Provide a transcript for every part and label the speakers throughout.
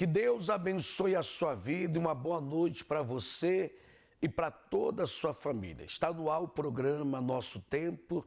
Speaker 1: Que Deus abençoe a sua vida e uma boa noite para você e para toda a sua família. Está no ar o programa Nosso Tempo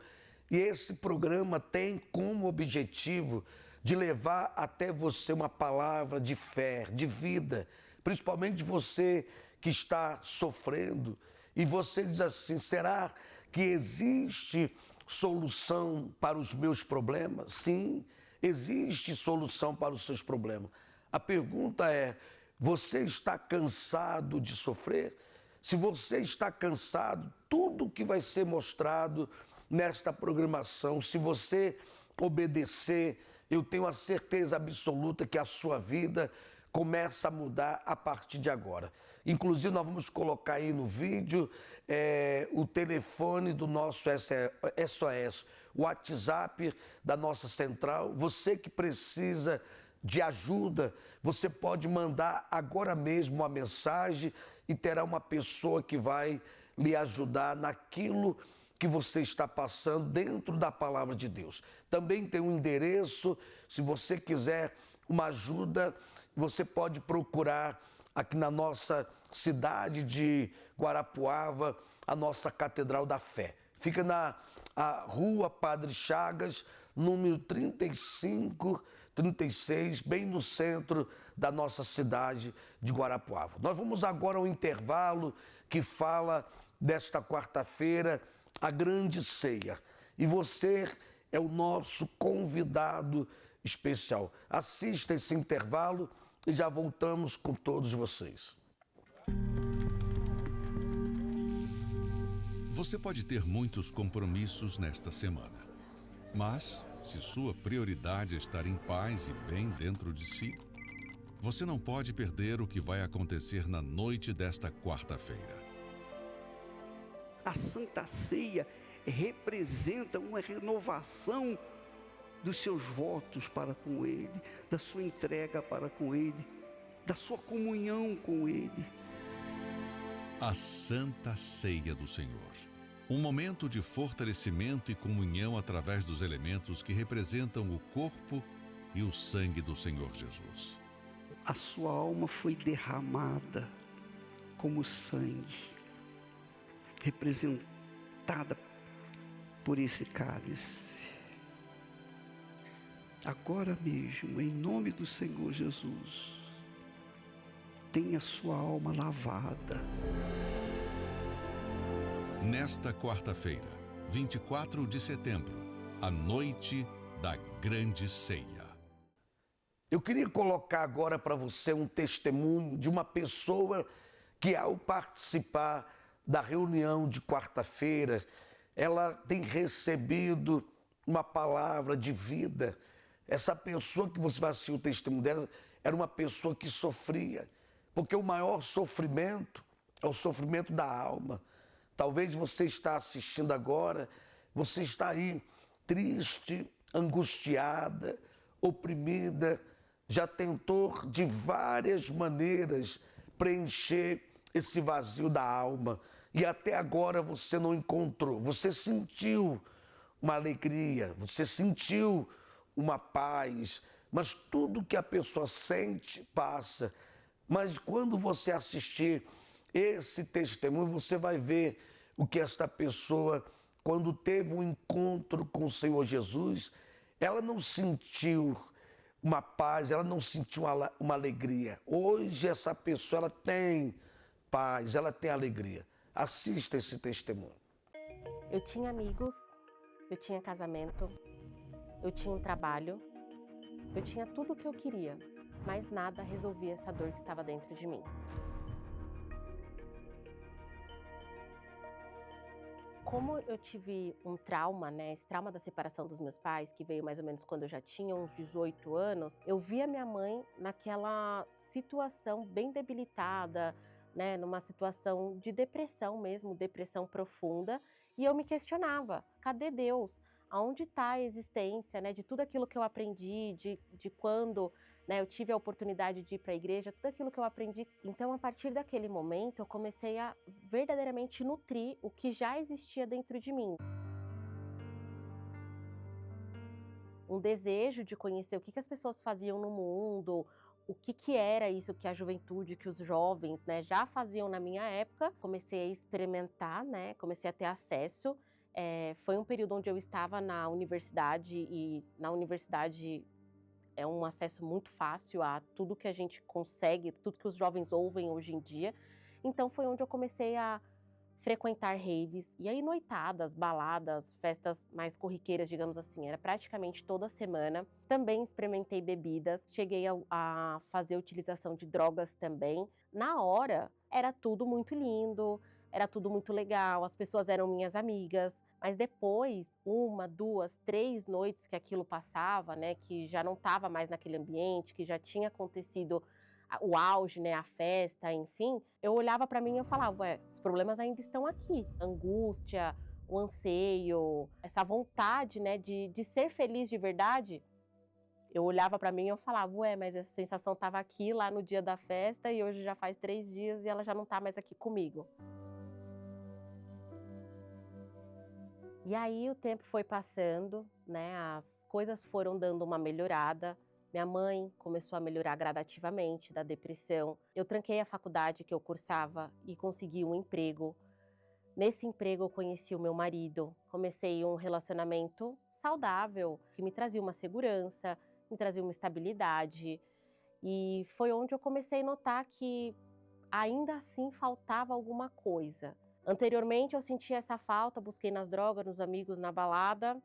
Speaker 1: e esse programa tem como objetivo de levar até você uma palavra de fé, de vida, principalmente você que está sofrendo e você diz assim: será que existe solução para os meus problemas? Sim, existe solução para os seus problemas. A pergunta é: você está cansado de sofrer? Se você está cansado, tudo que vai ser mostrado nesta programação, se você obedecer, eu tenho a certeza absoluta que a sua vida começa a mudar a partir de agora. Inclusive, nós vamos colocar aí no vídeo o telefone do nosso SOS, o WhatsApp da nossa central. Você que precisa de ajuda, você pode mandar agora mesmo uma mensagem e terá uma pessoa que vai lhe ajudar naquilo que você está passando dentro da palavra de Deus. Também tem um endereço, se você quiser uma ajuda, você pode procurar aqui na nossa cidade de Guarapuava, a nossa Catedral da Fé. Fica na Rua Padre Chagas, número 3536, bem no centro da nossa cidade de Guarapuava. Nós vamos agora ao intervalo que fala desta quarta-feira, a grande ceia. E você é o nosso convidado especial. Assista esse intervalo e já voltamos com todos vocês.
Speaker 2: Você pode ter muitos compromissos nesta semana. Mas, se sua prioridade é estar em paz e bem dentro de si, você não pode perder o que vai acontecer na noite desta quarta-feira.
Speaker 3: A Santa Ceia representa uma renovação dos seus votos para com Ele, da sua entrega para com Ele, da sua comunhão com Ele.
Speaker 2: A Santa Ceia do Senhor. Um momento de fortalecimento e comunhão através dos elementos que representam o corpo e o sangue do Senhor Jesus.
Speaker 3: A sua alma foi derramada como sangue, representada por esse cálice. Agora mesmo, em nome do Senhor Jesus, tenha sua alma lavada.
Speaker 2: Nesta quarta-feira, 24 de setembro, a noite da grande ceia.
Speaker 1: Eu queria colocar agora para você um testemunho de uma pessoa que, ao participar da reunião de quarta-feira, ela tem recebido uma palavra de vida. Essa pessoa que você vai assistir o testemunho dela era uma pessoa que sofria, porque o maior sofrimento é o sofrimento da alma. Talvez você está assistindo agora, você está aí triste, angustiada, oprimida, já tentou de várias maneiras preencher esse vazio da alma e até agora você não encontrou. Você sentiu uma alegria, você sentiu uma paz, mas tudo que a pessoa sente passa. Mas quando você assistir esse testemunho, você vai ver o que esta pessoa, quando teve um encontro com o Senhor Jesus, ela não sentiu uma paz, ela não sentiu uma alegria. Hoje essa pessoa, ela tem paz, ela tem alegria. Assista esse testemunho.
Speaker 4: Eu tinha amigos, eu tinha casamento, eu tinha um trabalho, eu tinha tudo o que eu queria, mas nada resolvia essa dor que estava dentro de mim. Como eu tive um trauma, esse trauma da separação dos meus pais, que veio mais ou menos quando eu já tinha uns 18 anos, eu via minha mãe naquela situação bem debilitada, numa situação de depressão mesmo, depressão profunda, e eu me questionava, cadê Deus? Aonde está a existência, de tudo aquilo que eu aprendi, de quando eu tive a oportunidade de ir para a igreja, tudo aquilo que eu aprendi. Então, a partir daquele momento, eu comecei a verdadeiramente nutrir o que já existia dentro de mim. Um desejo de conhecer o que as pessoas faziam no mundo, o que era isso que a juventude, que os jovens, né, já faziam na minha época. Comecei a experimentar, né, comecei a ter acesso. Foi um período onde eu estava na universidade, e na universidade é um acesso muito fácil a tudo que a gente consegue, tudo que os jovens ouvem hoje em dia. Então foi onde eu comecei a frequentar raves, e aí noitadas, baladas, festas mais corriqueiras, digamos assim, era praticamente toda semana. Também experimentei bebidas, cheguei a fazer utilização de drogas também. Na hora, era tudo muito lindo, era tudo muito legal, as pessoas eram minhas amigas, mas depois, 1, 2, 3 noites que aquilo passava, né, que já não estava mais naquele ambiente, que já tinha acontecido o auge, né, a festa, enfim, eu olhava para mim e eu falava, ué, os problemas ainda estão aqui. A angústia, o anseio, essa vontade, né, de ser feliz de verdade, eu olhava para mim e eu falava, ué, mas essa sensação estava aqui lá no dia da festa e hoje já faz 3 dias e ela já não está mais aqui comigo. E aí o tempo foi passando, né, as coisas foram dando uma melhorada. Minha mãe começou a melhorar gradativamente da depressão. Eu tranquei a faculdade que eu cursava e consegui um emprego. Nesse emprego eu conheci o meu marido. Comecei um relacionamento saudável, que me trazia uma segurança, me trazia uma estabilidade. E foi onde eu comecei a notar que ainda assim faltava alguma coisa. Anteriormente eu sentia essa falta, busquei nas drogas, nos amigos, na balada,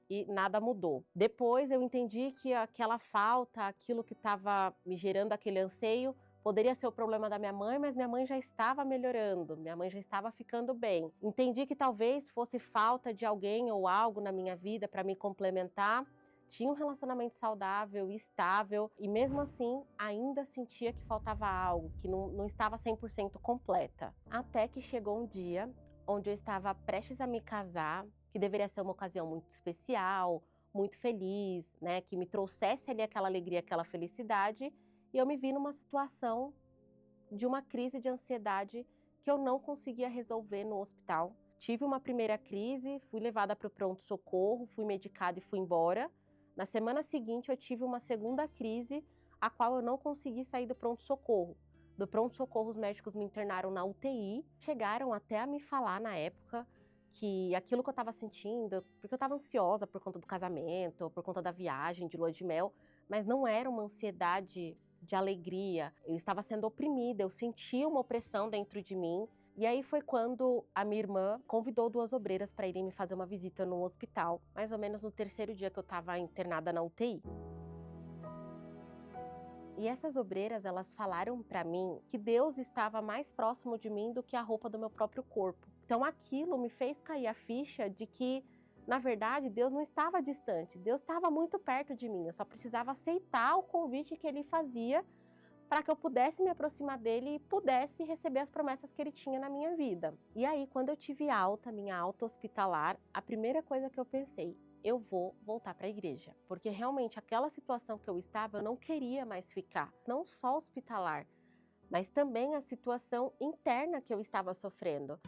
Speaker 4: e nada mudou. Depois eu entendi que aquela falta, aquilo que estava me gerando aquele anseio, poderia ser o problema da minha mãe, mas minha mãe já estava melhorando, minha mãe já estava ficando bem. Entendi que talvez fosse falta de alguém ou algo na minha vida para me complementar. Tinha um relacionamento saudável e estável, e mesmo assim ainda sentia que faltava algo, que não estava 100% completa. Até que chegou um dia onde eu estava prestes a me casar, que deveria ser uma ocasião muito especial, muito feliz, né, que me trouxesse ali aquela alegria, aquela felicidade, e eu me vi numa situação de uma crise de ansiedade que eu não conseguia resolver no hospital. Tive uma primeira crise, fui levada para o pronto-socorro, fui medicada e fui embora. Na semana seguinte eu tive uma segunda crise, a qual eu não consegui sair do pronto-socorro. Do pronto-socorro os médicos me internaram na UTI, chegaram até a me falar na época que aquilo que eu estava sentindo, porque eu estava ansiosa por conta do casamento, por conta da viagem de lua de mel, mas não era uma ansiedade de alegria. Eu estava sendo oprimida, eu sentia uma opressão dentro de mim. E aí foi quando a minha irmã convidou 2 obreiras para irem me fazer uma visita no hospital, mais ou menos no 3º dia que eu estava internada na UTI. E essas obreiras, elas falaram para mim que Deus estava mais próximo de mim do que a roupa do meu próprio corpo. Então aquilo me fez cair a ficha de que, na verdade, Deus não estava distante, Deus estava muito perto de mim. Eu só precisava aceitar o convite que Ele fazia para que eu pudesse me aproximar dele e pudesse receber as promessas que Ele tinha na minha vida. E aí, quando eu tive alta, minha alta hospitalar, a primeira coisa que eu pensei, eu vou voltar para a igreja, porque realmente aquela situação que eu estava, eu não queria mais ficar, não só hospitalar, mas também a situação interna que eu estava sofrendo.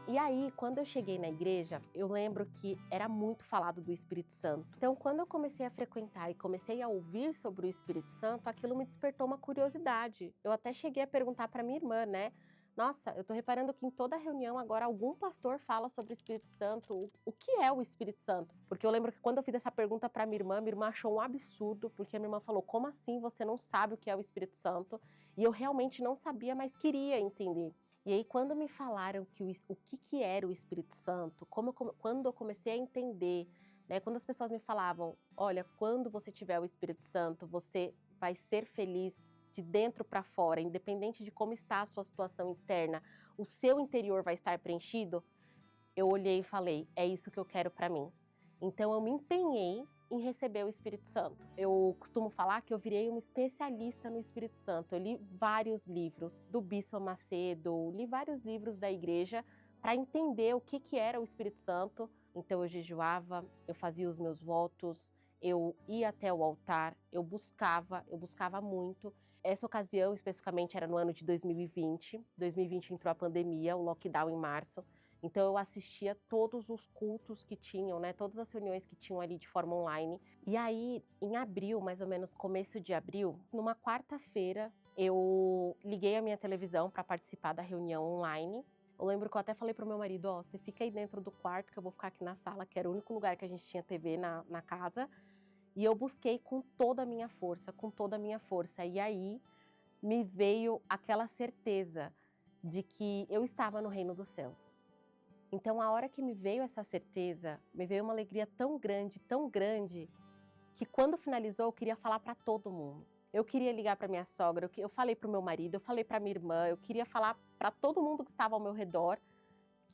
Speaker 4: E aí, quando eu cheguei na igreja, eu lembro que era muito falado do Espírito Santo. Então, quando eu comecei a frequentar e comecei a ouvir sobre o Espírito Santo, aquilo me despertou uma curiosidade. Eu até cheguei a perguntar para minha irmã, né? Nossa, eu tô reparando que em toda reunião agora algum pastor fala sobre o Espírito Santo. O que é o Espírito Santo? Porque eu lembro que quando eu fiz essa pergunta para minha irmã achou um absurdo, porque a minha irmã falou, como assim você não sabe o que é o Espírito Santo? E eu realmente não sabia, mas queria entender. E aí quando me falaram que o que era o Espírito Santo, quando eu comecei a entender, né, quando as pessoas me falavam, olha, quando você tiver o Espírito Santo, você vai ser feliz de dentro para fora, independente de como está a sua situação externa, o seu interior vai estar preenchido, eu olhei e falei, é isso que eu quero para mim. Então eu me empenhei em receber o Espírito Santo. Eu costumo falar que eu virei uma especialista no Espírito Santo. Eu li vários livros do Bispo Macedo, li vários livros da igreja para entender o que era o Espírito Santo. Então eu jejuava, eu fazia os meus votos, eu ia até o altar, eu buscava muito. Essa ocasião, especificamente, era no ano de 2020. 2020 entrou a pandemia, o lockdown em março. Então eu assistia todos os cultos que tinham, né, todas as reuniões que tinham ali de forma online. E aí, em abril, mais ou menos começo de abril, numa quarta-feira, eu liguei a minha televisão para participar da reunião online. Eu lembro que eu até falei pro meu marido, ó, você fica aí dentro do quarto que eu vou ficar aqui na sala, que era o único lugar que a gente tinha TV na casa. E eu busquei com toda a minha força, com toda a minha força. E aí me veio aquela certeza de que eu estava no reino dos céus. Então, a hora que me veio essa certeza, me veio uma alegria tão grande, que quando finalizou eu queria falar para todo mundo. Eu queria ligar para minha sogra, eu falei para o meu marido, eu falei para minha irmã, eu queria falar para todo mundo que estava ao meu redor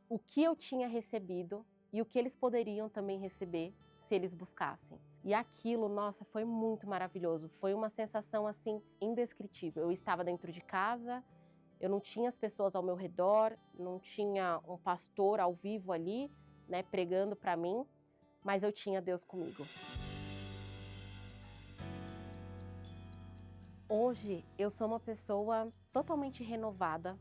Speaker 4: o que eu tinha recebido e o que eles poderiam também receber se eles buscassem. E aquilo, nossa, foi muito maravilhoso. Foi uma sensação assim indescritível. Eu estava dentro de casa, eu não tinha as pessoas ao meu redor, não tinha um pastor ao vivo ali, né, pregando para mim, mas eu tinha Deus comigo. Hoje eu sou uma pessoa totalmente renovada.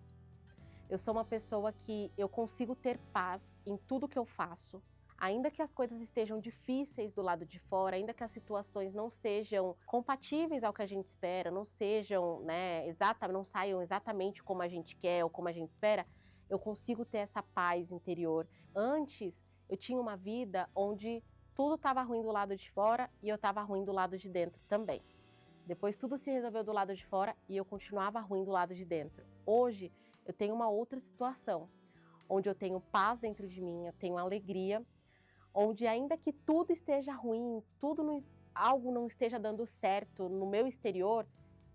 Speaker 4: Eu sou uma pessoa que eu consigo ter paz em tudo que eu faço. Ainda que as coisas estejam difíceis do lado de fora, ainda que as situações não sejam compatíveis ao que a gente espera, não sejam, né, não saiam exatamente como a gente quer ou como a gente espera, eu consigo ter essa paz interior. Antes, eu tinha uma vida onde tudo estava ruim do lado de fora e eu estava ruim do lado de dentro também. Depois tudo se resolveu do lado de fora e eu continuava ruim do lado de dentro. Hoje, eu tenho uma outra situação, onde eu tenho paz dentro de mim, eu tenho alegria, onde ainda que tudo esteja ruim, algo não esteja dando certo no meu exterior,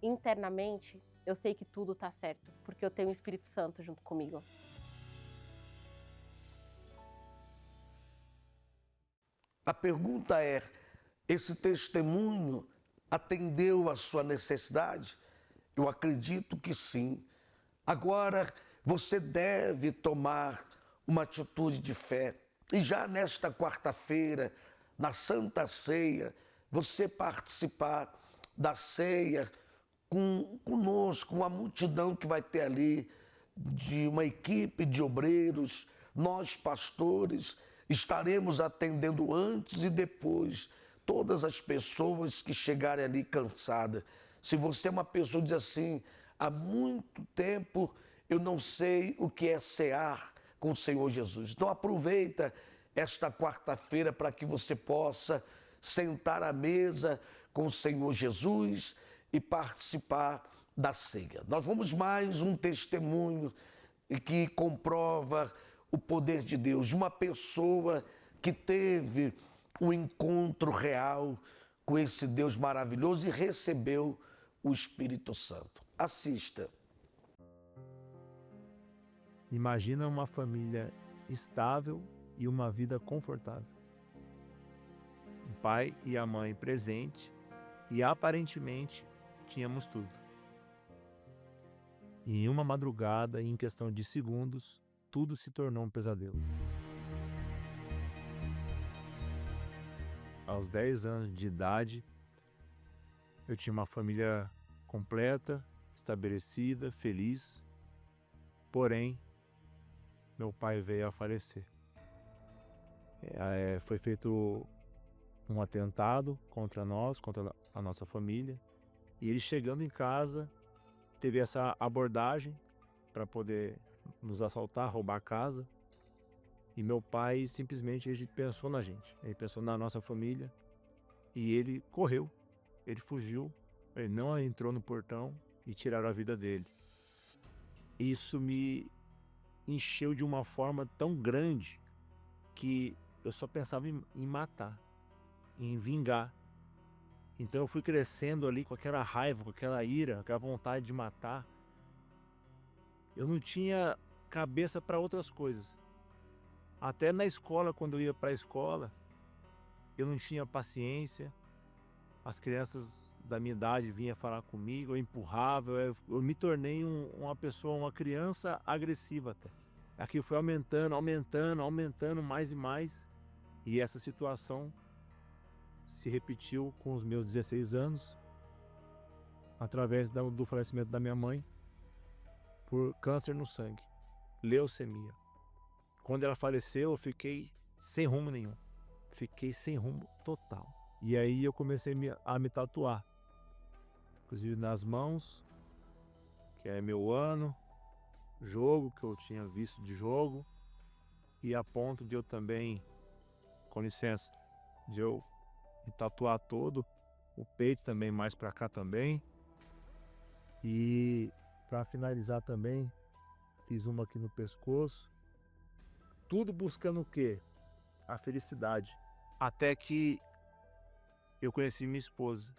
Speaker 4: internamente, eu sei que tudo está certo, porque eu tenho o Espírito Santo junto comigo.
Speaker 1: A pergunta é, esse testemunho atendeu à sua necessidade? Eu acredito que sim. Agora, você deve tomar uma atitude de fé. E já nesta quarta-feira, na Santa Ceia, você participar da ceia conosco, com a multidão que vai ter ali, de uma equipe de obreiros, nós pastores, estaremos atendendo antes e depois todas as pessoas que chegarem ali cansadas. Se você é uma pessoa que diz assim, há muito tempo eu não sei o que é cear com o Senhor Jesus. Então aproveita esta quarta-feira para que você possa sentar à mesa com o Senhor Jesus e participar da ceia. Nós vamos mais um testemunho que comprova o poder de Deus, de uma pessoa que teve um encontro real com esse Deus maravilhoso e recebeu o Espírito Santo. Assista.
Speaker 5: Imagina uma família estável e uma vida confortável. O pai e a mãe presente e aparentemente tínhamos tudo. E em uma madrugada, em questão de segundos, tudo se tornou um pesadelo. Aos 10 anos de idade, eu tinha uma família completa, estabelecida, feliz. Porém, meu pai veio a falecer. Foi feito um atentado contra nós, contra a nossa família. E ele chegando em casa, teve essa abordagem para poder nos assaltar, roubar a casa. E meu pai simplesmente ele pensou na gente, ele pensou na nossa família e ele correu, ele fugiu, ele não entrou no portão e tiraram a vida dele. Isso me encheu de uma forma tão grande que eu só pensava em matar, em vingar. Então eu fui crescendo ali com aquela raiva, com aquela ira, aquela vontade de matar. Eu não tinha cabeça para outras coisas. Até na escola, quando eu ia para a escola, eu não tinha paciência. As crianças da minha idade vinham falar comigo, eu empurrava, eu me tornei uma pessoa, uma criança agressiva até. Aquilo foi aumentando mais e mais. E essa situação se repetiu com os meus 16 anos, através do falecimento da minha mãe, por câncer no sangue, leucemia. Quando ela faleceu, eu fiquei sem rumo nenhum. Fiquei sem rumo total. E aí eu comecei a me tatuar. Inclusive nas mãos, que é meu ano, jogo que eu tinha visto de jogo. E a ponto de eu também, com licença, de eu me tatuar todo. O peito também, mais pra cá também. E pra finalizar também, fiz uma aqui no pescoço. Tudo buscando o quê? A felicidade. Até que eu conheci minha esposa,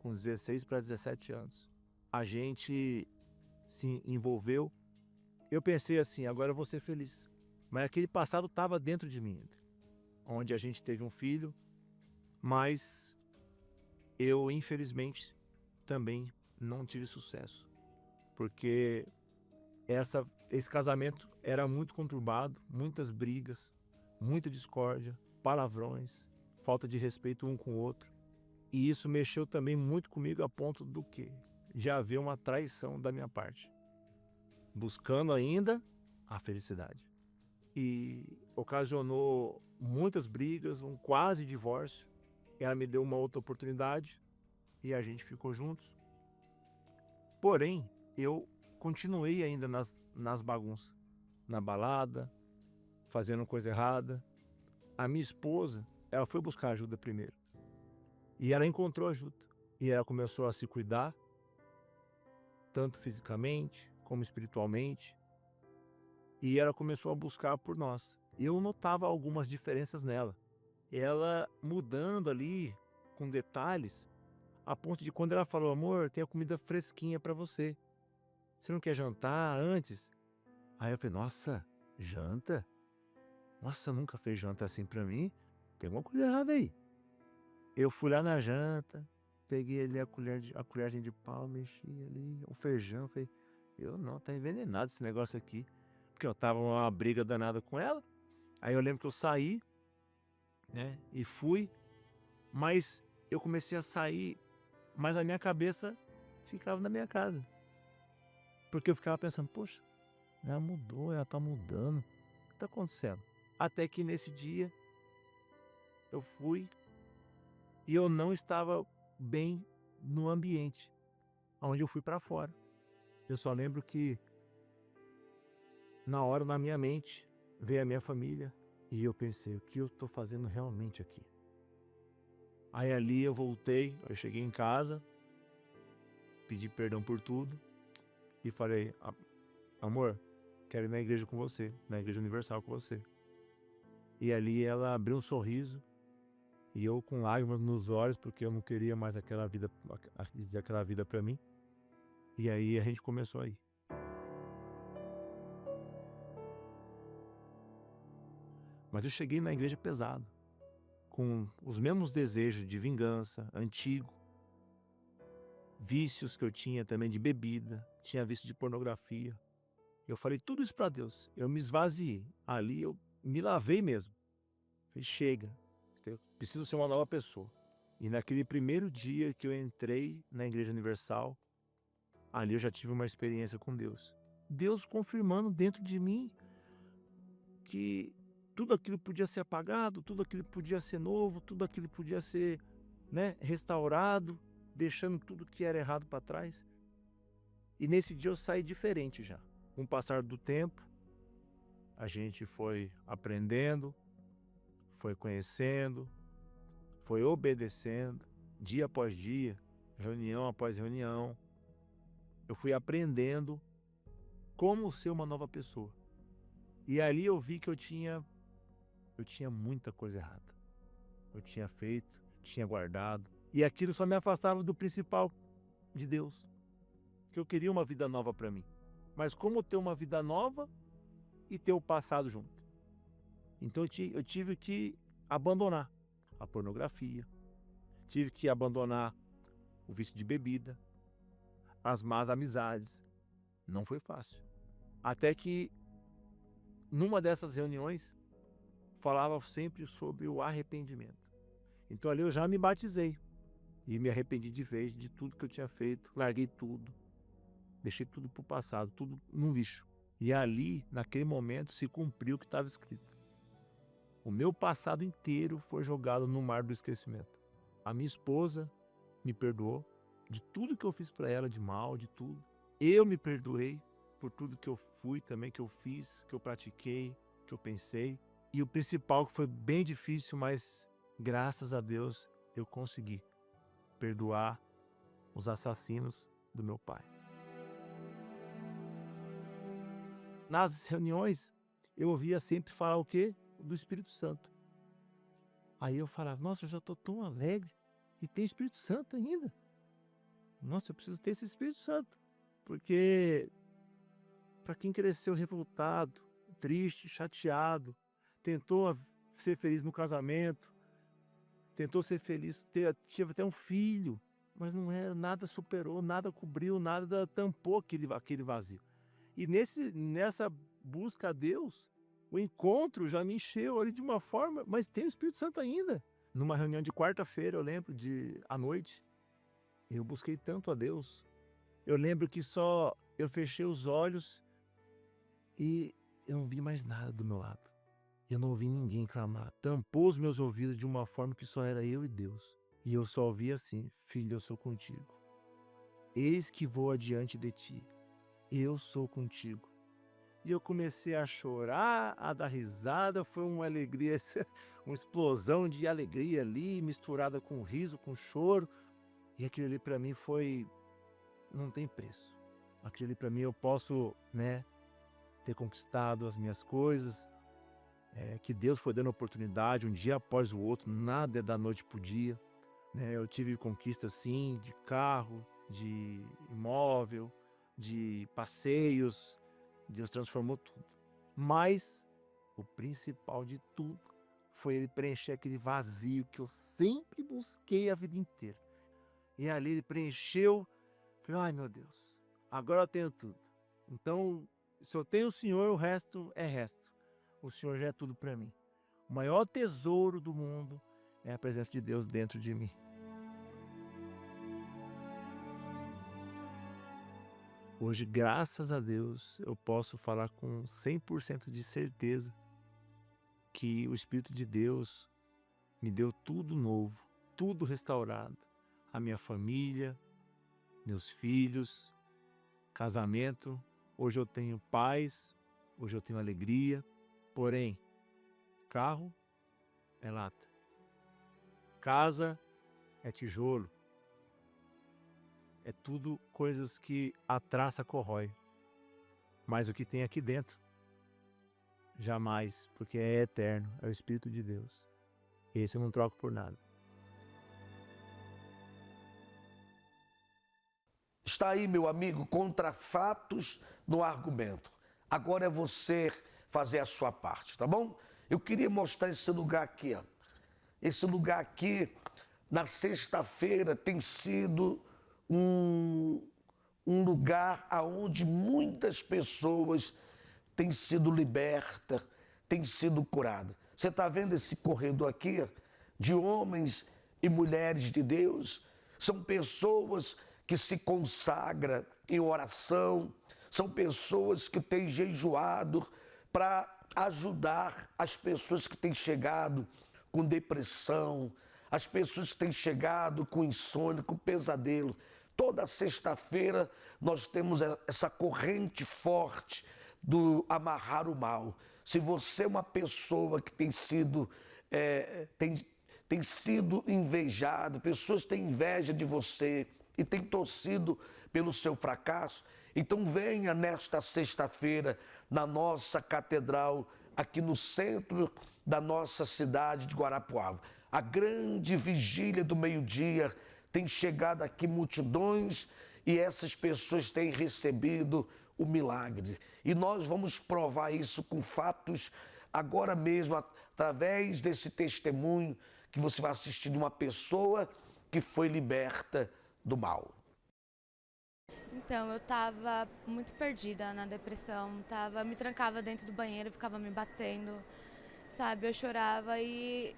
Speaker 5: com 16 para 17 anos. A gente se envolveu. Eu pensei assim, agora eu vou ser feliz. Mas aquele passado estava dentro de mim ainda. Onde a gente teve um filho, mas eu, infelizmente, também não tive sucesso. Porque esse casamento era muito conturbado, muitas brigas, muita discórdia, palavrões, falta de respeito um com o outro. E isso mexeu também muito comigo a ponto do quê? De haver uma traição da minha parte. Buscando ainda a felicidade. E ocasionou muitas brigas, um quase divórcio. Ela me deu uma outra oportunidade e a gente ficou juntos. Porém, eu continuei ainda nas bagunças, na balada, fazendo coisa errada. A minha esposa, ela foi buscar ajuda primeiro. E ela encontrou ajuda. E ela começou a se cuidar, tanto fisicamente como espiritualmente. E ela começou a buscar por nós. Eu notava algumas diferenças nela. Ela mudando ali, com detalhes, a ponto de quando ela falou, amor, tem a comida fresquinha pra você. Você não quer jantar antes? Aí eu falei, nossa, janta? Nossa, nunca fez janta assim pra mim? Tem alguma coisa errada aí. Eu fui lá na janta, peguei ali a colherzinha de pau, mexi ali, o feijão, falei, tá envenenado esse negócio aqui. Porque eu tava uma briga danada com ela. Aí eu lembro que eu saí, né, e fui, mas eu comecei a sair, mas a minha cabeça ficava na minha casa. Porque eu ficava pensando, poxa, ela mudou, ela tá mudando, o que tá acontecendo? Até que nesse dia, eu fui e eu não estava bem no ambiente, onde eu fui para fora. Eu só lembro que na hora, na minha mente, veio a minha família e eu pensei, o que eu tô fazendo realmente aqui? Aí ali eu voltei, eu cheguei em casa, pedi perdão por tudo e falei, amor, quero ir na igreja com você, na Igreja Universal com você. E ali ela abriu um sorriso e eu com lágrimas nos olhos, porque eu não queria mais aquela vida para mim. E aí a gente começou a ir. Mas eu cheguei na igreja pesado, com os mesmos desejos de vingança, antigo, vícios que eu tinha também de bebida, tinha vício de pornografia. Eu falei tudo isso para Deus, eu me esvaziei, ali eu me lavei mesmo. Falei, chega, eu preciso ser uma nova pessoa. E naquele primeiro dia que eu entrei na Igreja Universal, ali eu já tive uma experiência com Deus. Deus confirmando dentro de mim que tudo aquilo podia ser apagado, tudo aquilo podia ser novo, tudo aquilo podia ser, né, restaurado, deixando tudo que era errado para trás. E nesse dia eu saí diferente já. Com o passar do tempo, a gente foi aprendendo, foi conhecendo, foi obedecendo, dia após dia, reunião após reunião. Eu fui aprendendo como ser uma nova pessoa. E ali eu vi que eu tinha muita coisa errada. Eu tinha feito, tinha guardado. E aquilo só me afastava do principal, de Deus. Que eu queria uma vida nova para mim. Mas como ter uma vida nova e ter o passado junto? Então eu tive que abandonar a pornografia. Tive que abandonar o vício de bebida. As más amizades. Não foi fácil. Até que numa dessas reuniões falava sempre sobre o arrependimento. Então ali eu já me batizei e me arrependi de vez de tudo que eu tinha feito, larguei tudo, deixei tudo pro passado, tudo no lixo. E ali, naquele momento, se cumpriu o que estava escrito. O meu passado inteiro foi jogado no mar do esquecimento. A minha esposa me perdoou de tudo que eu fiz para ela, de mal, de tudo. Eu me perdoei por tudo que eu fui também, que eu fiz, que eu pratiquei, que eu pensei. E o principal, que foi bem difícil, mas graças a Deus eu consegui perdoar os assassinos do meu pai. Nas reuniões, eu ouvia sempre falar o quê? Do Espírito Santo. Aí eu falava, nossa, eu já estou tão alegre e tem Espírito Santo ainda. Nossa, eu preciso ter esse Espírito Santo. Porque para quem cresceu revoltado, triste, chateado, tentou ser feliz no casamento, tentou ser feliz, tive até um filho, mas não era, nada superou, nada cobriu, nada tampou aquele vazio. E nessa busca a Deus, o encontro já me encheu ali de uma forma, mas tem o Espírito Santo ainda. Numa reunião de quarta-feira, eu lembro, à noite, eu busquei tanto a Deus. Eu lembro que só eu fechei os olhos e eu não vi mais nada do meu lado. Eu não ouvi ninguém clamar. Tampou os meus ouvidos de uma forma que só era eu e Deus. E eu só ouvi assim, filho, eu sou contigo. Eis que vou adiante de ti. Eu sou contigo. E eu comecei a chorar, a dar risada, foi uma alegria, uma explosão de alegria ali, misturada com riso, com choro. E aquilo ali para mim não tem preço. Aquilo ali para mim eu posso, ter conquistado as minhas coisas, que Deus foi dando oportunidade, um dia após o outro, nada é da noite pro dia. Eu tive conquistas sim, de carro, de imóvel, de passeios. Deus transformou tudo. Mas o principal de tudo foi Ele preencher aquele vazio que eu sempre busquei a vida inteira. E ali Ele preencheu. Falei, ai meu Deus, agora eu tenho tudo. Então, se eu tenho o Senhor, o resto é resto. O Senhor já é tudo para mim. O maior tesouro do mundo é a presença de Deus dentro de mim. Hoje, graças a Deus, eu posso falar com 100% de certeza que o Espírito de Deus me deu tudo novo, tudo restaurado. A minha família, meus filhos, casamento. Hoje eu tenho paz, hoje eu tenho alegria. Porém, carro é lata, casa é tijolo. É tudo coisas que a traça corrói. Mas o que tem aqui dentro, jamais, porque é eterno, é o Espírito de Deus. Esse eu não troco por nada.
Speaker 1: Está aí, meu amigo, contra fatos no argumento. Agora é você fazer a sua parte, tá bom? Eu queria mostrar esse lugar aqui, ó. Esse lugar aqui, na sexta-feira, tem sido um lugar onde muitas pessoas têm sido libertas, têm sido curadas. Você está vendo esse corredor aqui de homens e mulheres de Deus? São pessoas que se consagram em oração, são pessoas que têm jejuado para ajudar as pessoas que têm chegado com depressão, as pessoas que têm chegado com insônia, com pesadelo. Toda sexta-feira nós temos essa corrente forte do amarrar o mal. Se você é uma pessoa que tem sido invejado, pessoas têm inveja de você e têm torcido pelo seu fracasso, então venha nesta sexta-feira na nossa catedral, aqui no centro da nossa cidade de Guarapuava. A grande vigília do meio-dia, tem chegado aqui multidões e essas pessoas têm recebido o milagre. E nós vamos provar isso com fatos agora mesmo, através desse testemunho que você vai assistir de uma pessoa que foi liberta do mal.
Speaker 6: Então, eu estava muito perdida na depressão, me trancava dentro do banheiro, ficava me batendo, sabe? Eu chorava e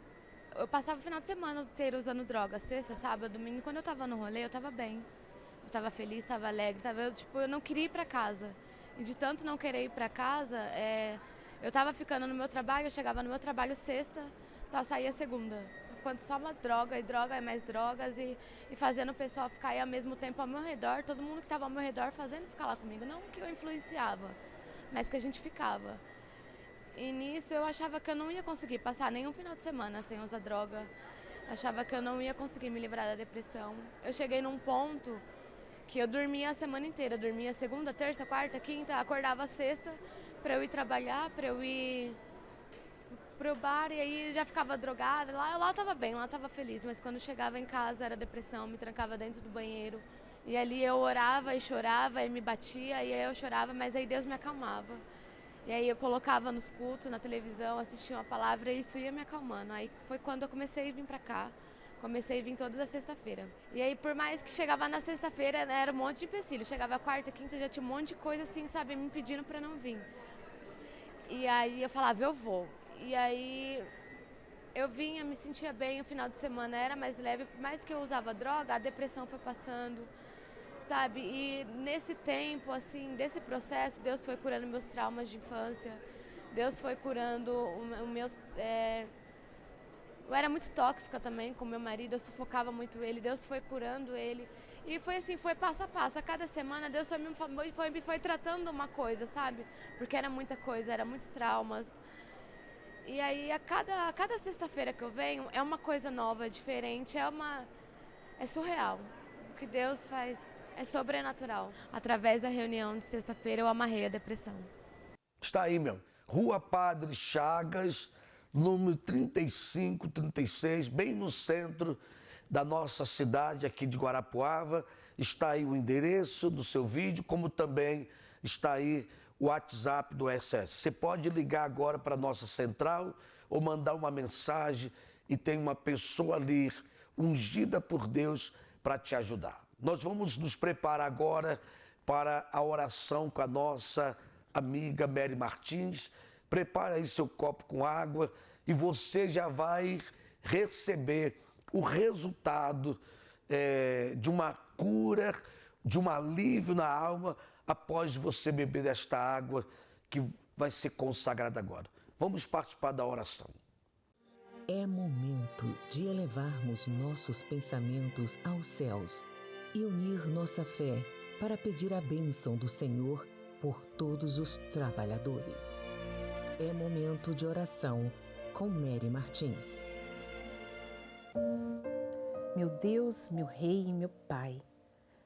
Speaker 6: eu passava o final de semana inteiro usando droga, sexta, sábado, domingo. E quando eu estava no rolê, eu estava bem. Eu estava feliz, estava alegre, eu não queria ir para casa. E de tanto não querer ir para casa, eu estava ficando no meu trabalho, eu chegava no meu trabalho sexta, só saía segunda. Só uma droga, e droga, e mais drogas, e fazendo o pessoal ficar aí ao mesmo tempo ao meu redor, todo mundo que estava ao meu redor fazendo ficar lá comigo. Não que eu influenciava, mas que a gente ficava. E nisso eu achava que eu não ia conseguir passar nenhum final de semana sem usar droga. Achava que eu não ia conseguir me livrar da depressão. Eu cheguei num ponto que eu dormia a semana inteira. Eu dormia segunda, terça, quarta, quinta, acordava sexta para eu ir trabalhar, para eu ir pro bar, e aí já ficava drogada. Lá eu tava bem, lá eu tava feliz, mas quando chegava em casa era depressão, me trancava dentro do banheiro. E ali eu orava e chorava e me batia, e aí eu chorava, mas aí Deus me acalmava. E aí eu colocava nos cultos, na televisão, assistia uma palavra e isso ia me acalmando. Aí foi quando eu comecei a vir pra cá. Comecei a vir todas as sexta-feira. E aí, por mais que chegava na sexta-feira, né, era um monte de empecilho. Chegava quarta, quinta, já tinha um monte de coisa assim, sabe, me pedindo pra não vir. E aí eu falava, eu vou. E aí eu vinha, me sentia bem, o final de semana era mais leve. Por mais que eu usava droga, a depressão foi passando, sabe? E nesse tempo, assim, desse processo, Deus foi curando meus traumas de infância. Deus foi curando os meus... Eu era muito tóxica também com meu marido, eu sufocava muito ele, Deus foi curando ele. E foi assim, foi passo a passo. A cada semana Deus me foi tratando uma coisa, sabe? Porque era muita coisa, era muitos traumas. E aí a cada sexta-feira que eu venho é uma coisa nova, diferente, é surreal. O que Deus faz é sobrenatural. Através da reunião de sexta-feira eu amarrei a depressão.
Speaker 1: Está aí, meu. Rua Padre Chagas, número 3536, bem no centro da nossa cidade aqui de Guarapuava. Está aí o endereço do seu vídeo, como também está aí o WhatsApp do SS. Você pode ligar agora para a nossa central ou mandar uma mensagem e tem uma pessoa ali ungida por Deus para te ajudar. Nós vamos nos preparar agora para a oração com a nossa amiga Mary Martins. Prepara aí seu copo com água e você já vai receber o resultado de uma cura, de um alívio na alma após você beber desta água que vai ser consagrada agora. Vamos participar da oração.
Speaker 7: É momento de elevarmos nossos pensamentos aos céus e unir nossa fé para pedir a bênção do Senhor por todos os trabalhadores. É momento de oração com Mary Martins.
Speaker 8: Meu Deus, meu Rei e meu Pai,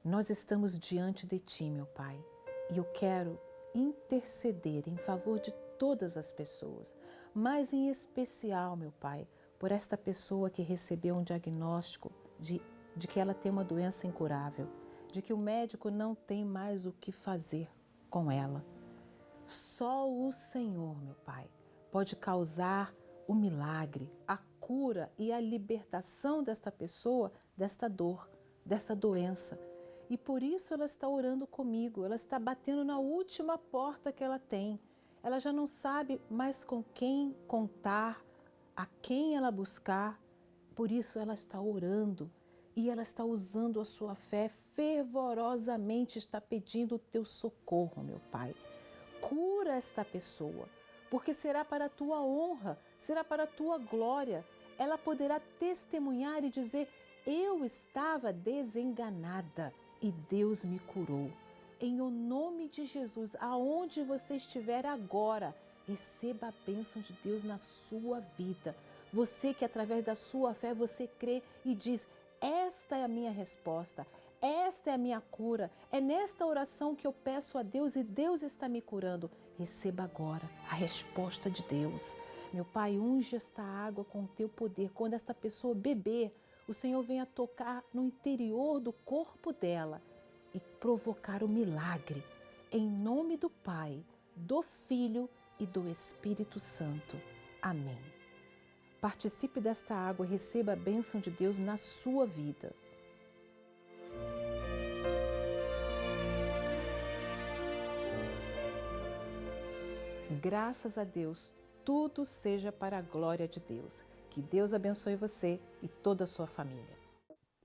Speaker 8: nós estamos diante de Ti, meu Pai, e eu quero interceder em favor de todas as pessoas, mas em especial, meu Pai, por esta pessoa que recebeu um diagnóstico de que ela tem uma doença incurável, de que o médico não tem mais o que fazer com ela. Só o Senhor, meu Pai, pode causar o milagre, a cura e a libertação desta pessoa, desta dor, desta doença. E por isso ela está orando comigo, ela está batendo na última porta que ela tem. Ela já não sabe mais com quem contar, a quem ela buscar. Por isso ela está orando e ela está usando a sua fé fervorosamente, está pedindo o teu socorro, meu Pai. Cura esta pessoa, porque será para a tua honra, será para a tua glória. Ela poderá testemunhar e dizer: eu estava desenganada e Deus me curou. Em o nome de Jesus, aonde você estiver agora, receba a bênção de Deus na sua vida. Você que através da sua fé você crê e diz: esta é a minha resposta, esta é a minha cura, é nesta oração que eu peço a Deus e Deus está me curando. Receba agora a resposta de Deus. Meu Pai, unge esta água com o teu poder. Quando esta pessoa beber, o Senhor venha tocar no interior do corpo dela e provocar o milagre. Em nome do Pai, do Filho e do Espírito Santo. Amém. Participe desta água e receba a bênção de Deus na sua vida. Graças a Deus, tudo seja para a glória de Deus. Que Deus abençoe você e toda a sua família.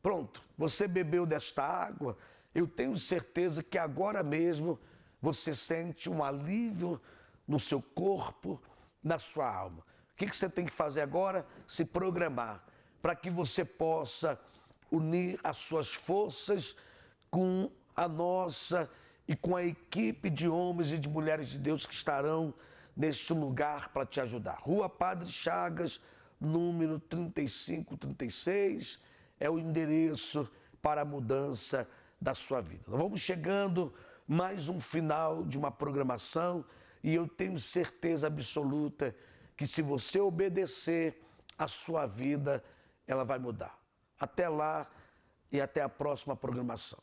Speaker 1: Pronto, você bebeu desta água, eu tenho certeza que agora mesmo você sente um alívio no seu corpo, na sua alma. O que você tem que fazer agora? Se programar para que você possa unir as suas forças com a nossa e com a equipe de homens e de mulheres de Deus que estarão neste lugar para te ajudar. Rua Padre Chagas, número 3536, é o endereço para a mudança da sua vida. Nós vamos chegando mais um final de uma programação e eu tenho certeza absoluta que se você obedecer, a sua vida ela vai mudar. Até lá e até a próxima programação.